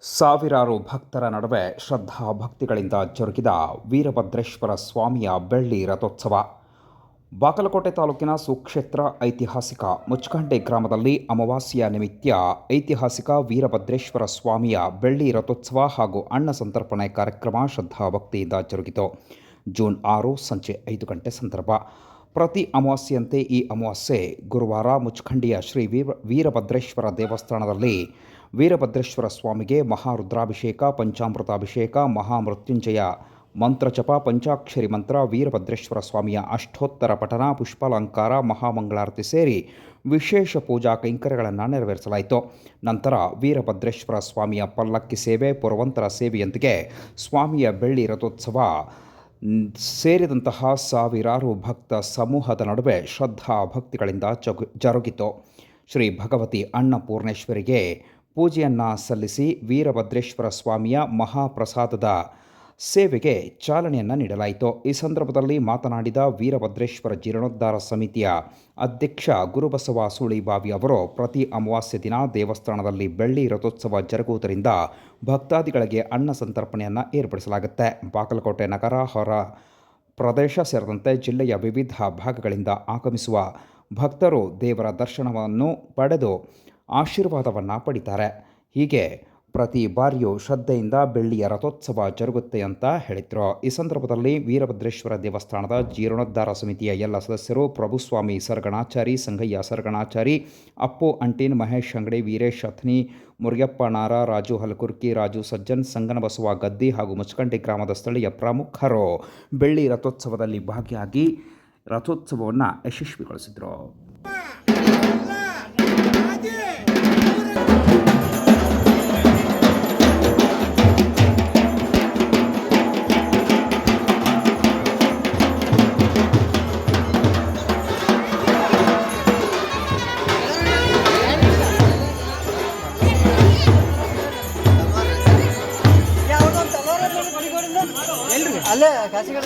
ಸಾವಿರಾರು ಭಕ್ತರ ನಡುವೆ ಶ್ರದ್ಧಾಭಕ್ತಿಗಳಿಂದ ಜರುಗಿದ ವೀರಭದ್ರೇಶ್ವರ ಸ್ವಾಮಿಯ ಬೆಳ್ಳಿ ರಥೋತ್ಸವ. ಬಾಗಲಕೋಟೆ ತಾಲೂಕಿನ ಸುಕ್ಷೇತ್ರ ಐತಿಹಾಸಿಕ ಮುಚ್ಕಂಡೆ ಗ್ರಾಮದಲ್ಲಿ ಅಮಾವಾಸ್ಯೆಯ ನಿಮಿತ್ತ ಐತಿಹಾಸಿಕ ವೀರಭದ್ರೇಶ್ವರ ಸ್ವಾಮಿಯ ಬೆಳ್ಳಿ ರಥೋತ್ಸವ ಹಾಗೂ ಅನ್ನ ಸಂತರ್ಪಣೆ ಕಾರ್ಯಕ್ರಮ ಶ್ರದ್ಧಾಭಕ್ತಿಯಿಂದ ಜರುಗಿತು. ಜೂನ್ 6 ಸಂಜೆ 5 ಗಂಟೆ ಸಂದರ್ಭ. ಪ್ರತಿ ಅಮಾವಾಸ್ಯೆಯಂತೆ ಈ ಅಮಾವಾಸ್ಯೆ ಗುರುವಾರ ಮುಚ್ಕಂಡಿಯ ಶ್ರೀ ವೀರಭದ್ರೇಶ್ವರ ದೇವಸ್ಥಾನದಲ್ಲಿ ವೀರಭದ್ರೇಶ್ವರ ಸ್ವಾಮಿಗೆ ಮಹಾರುದ್ರಾಭಿಷೇಕ, ಪಂಚಾಮೃತಾಭಿಷೇಕ, ಮಹಾಮೃತ್ಯುಂಜಯ ಮಂತ್ರಜಪ, ಪಂಚಾಕ್ಷರಿ ಮಂತ್ರ, ವೀರಭದ್ರೇಶ್ವರ ಸ್ವಾಮಿಯ ಅಷ್ಟೋತ್ತರ ಪಠನ, ಪುಷ್ಪಾಲಂಕಾರ, ಮಹಾಮಂಗಳಾರತಿ ಸೇರಿ ವಿಶೇಷ ಪೂಜಾ ಕೈಂಕರ್ಯಗಳನ್ನು ನೆರವೇರಿಸಲಾಯಿತು. ನಂತರ ವೀರಭದ್ರೇಶ್ವರ ಸ್ವಾಮಿಯ ಪಲ್ಲಕ್ಕಿ ಸೇವೆ, ಪುರವಂತರ ಸೇವೆಯೊಂದಿಗೆ ಸ್ವಾಮಿಯ ಬೆಳ್ಳಿ ರಥೋತ್ಸವ ಸೇರಿದಂತಹ ಸಾವಿರಾರು ಭಕ್ತ ಸಮೂಹದ ನಡುವೆ ಶ್ರದ್ಧಾ ಭಕ್ತಿಗಳಿಂದ ಜರುಗಿತು. ಶ್ರೀ ಭಗವತಿ ಅನ್ನಪೂರ್ಣೇಶ್ವರಿಗೆ ಪೂಜೆಯನ್ನು ಸಲ್ಲಿಸಿ ವೀರಭದ್ರೇಶ್ವರ ಸ್ವಾಮಿಯ ಮಹಾಪ್ರಸಾದದ ಸೇವೆಗೆ ಚಾಲನೆಯನ್ನು ನೀಡಲಾಯಿತು. ಈ ಸಂದರ್ಭದಲ್ಲಿ ಮಾತನಾಡಿದ ವೀರಭದ್ರೇಶ್ವರ ಜೀರ್ಣೋದ್ಧಾರ ಸಮಿತಿಯ ಅಧ್ಯಕ್ಷ ಗುರುಬಸವ ಸುಳಿಬಾವಿ ಅವರು, ಪ್ರತಿ ಅಮಾವಾಸ್ಯೆ ದಿನ ದೇವಸ್ಥಾನದಲ್ಲಿ ಬೆಳ್ಳಿ ರಥೋತ್ಸವ ಜರುಗುವುದರಿಂದ ಭಕ್ತಾದಿಗಳಿಗೆ ಅನ್ನ ಸಂತರ್ಪಣೆಯನ್ನು ಏರ್ಪಡಿಸಲಾಗುತ್ತೆ. ಬಾಗಲಕೋಟೆ ನಗರ, ಹೊರ ಪ್ರದೇಶ ಸೇರಿದಂತೆ ಜಿಲ್ಲೆಯ ವಿವಿಧ ಭಾಗಗಳಿಂದ ಆಗಮಿಸುವ ಭಕ್ತರು ದೇವರ ದರ್ಶನವನ್ನು ಪಡೆದು ಆಶೀರ್ವಾದವನ್ನು ಪಡಿತಾರೆ. ಹೀಗೆ ಪ್ರತಿ ಬಾರಿಯೂ ಶ್ರದ್ಧೆಯಿಂದ ಬೆಳ್ಳಿಯ ರಥೋತ್ಸವ ಜರುಗುತ್ತೆ ಅಂತ ಹೇಳಿದರು. ಈ ಸಂದರ್ಭದಲ್ಲಿ ವೀರಭದ್ರೇಶ್ವರ ದೇವಸ್ಥಾನದ ಜೀರ್ಣೋದ್ಧಾರ ಸಮಿತಿಯ ಎಲ್ಲ ಸದಸ್ಯರು ಪ್ರಭುಸ್ವಾಮಿ ಸರಗಣಾಚಾರಿ, ಸಂಗಯ್ಯ ಸರಗಣಾಚಾರಿ, ಅಪ್ಪು ಅಂಟೀನ್, ಮಹೇಶ್ ಅಂಗಡಿ, ವೀರೇಶ್ ಅತ್ನಿ, ಮುರಿಯಪ್ಪ ನಾರ, ರಾಜು ಹಲಕುರ್ಕಿ, ರಾಜು ಸಜ್ಜನ್, ಸಂಗನಬಸವ ಗದ್ದಿ ಹಾಗೂ ಮುಚ್ಕಂಡಿ ಗ್ರಾಮದ ಸ್ಥಳೀಯ ಪ್ರಮುಖರು ಬೆಳ್ಳಿ ರಥೋತ್ಸವದಲ್ಲಿ ಭಾಗಿಯಾಗಿ ರಥೋತ್ಸವವನ್ನು ಯಶಸ್ವಿಗೊಳಿಸಿದರು. ಅಲ್ಲೇ ಕಾಸಿಗೆ